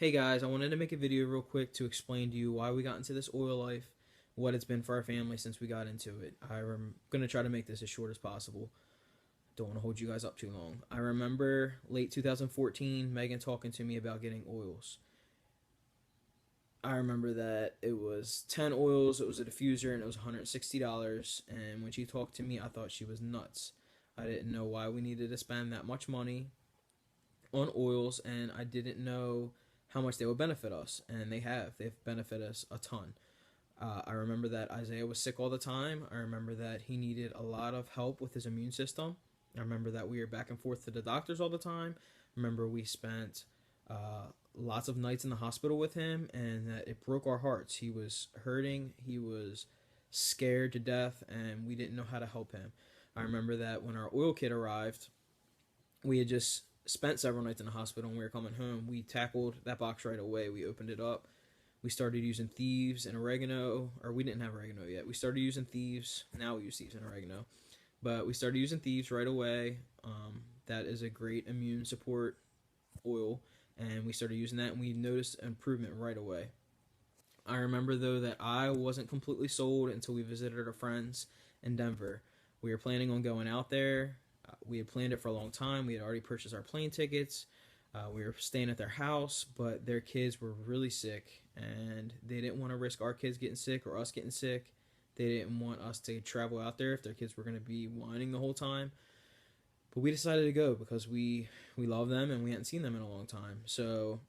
Hey guys, I wanted to make a video real quick to explain to you why we got into this oil life, what it's been for our family since we got into it. I'm going to try to make this as short as possible. Don't want to hold you guys up too long. I remember late 2014, Megan talking to me about getting oils. I remember that it was 10 oils, it was a diffuser, and it was $160. And when she talked to me, I thought she was nuts. I didn't know why we needed to spend that much money on oils, and I didn't know how much they would benefit us, and they have. They've benefited us a ton. I remember that Isaiah was sick all the time. I remember that he needed a lot of help with his immune system. I remember that we were back and forth to the doctors all the time. I remember we spent lots of nights in the hospital with him, and that it broke our hearts. He was hurting, he was scared to death, and we didn't know how to help him. I remember that when our oil kit arrived, we had just spent several nights in the hospital and we were coming home. We tackled that box right away. We opened it up. We started using thieves and oregano, or we didn't have oregano yet. We started using thieves. Now we use thieves and oregano. But we started using thieves right away. That is a great immune support oil. And we started using that and we noticed improvement right away. I remember though that I wasn't completely sold until we visited our friends in Denver. We were planning on going out there. We had planned it for a long time. We had already purchased our plane tickets. We were staying at their house, but their kids were really sick, and they didn't want to risk our kids getting sick or us getting sick. They didn't want us to travel out there if their kids were going to be whining the whole time. But we decided to go because we love them and we hadn't seen them in a long time. So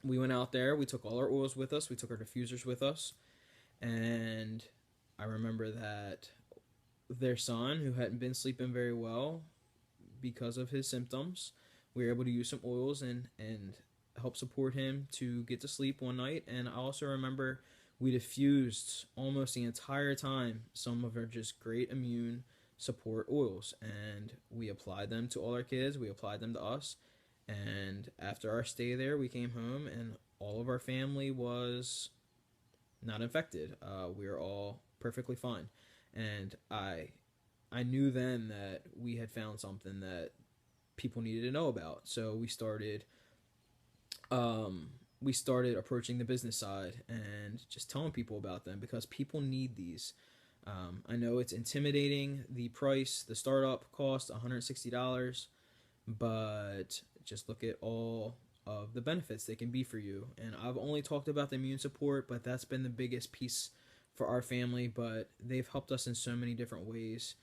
we went out there. We took all our oils with us. We took our diffusers with us, and I remember that their son, who hadn't been sleeping very well because of his symptoms, we were able to use some oils and help support him to get to sleep one night. And I also remember we diffused almost the entire time some of our just great immune support oils, and we applied them to all our kids. We applied them to us, and after our stay there, we came home and all of our family was not infected. We were all perfectly fine, and I knew then that we had found something that people needed to know about. So we started approaching the business side and just telling people about them because people need these. I know it's intimidating, the price, the startup cost $160, but just look at all of the benefits they can be for you. And I've only talked about the immune support, but that's been the biggest piece for our family. But they've helped us in so many different ways,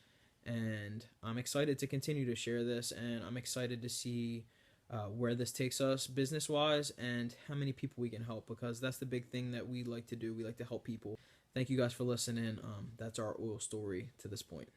and I'm excited to continue to share this, and I'm excited to see where this takes us business wise and how many people we can help, because that's the big thing that we like to do. We like to help people. Thank you guys for listening. That's our oil story to this point.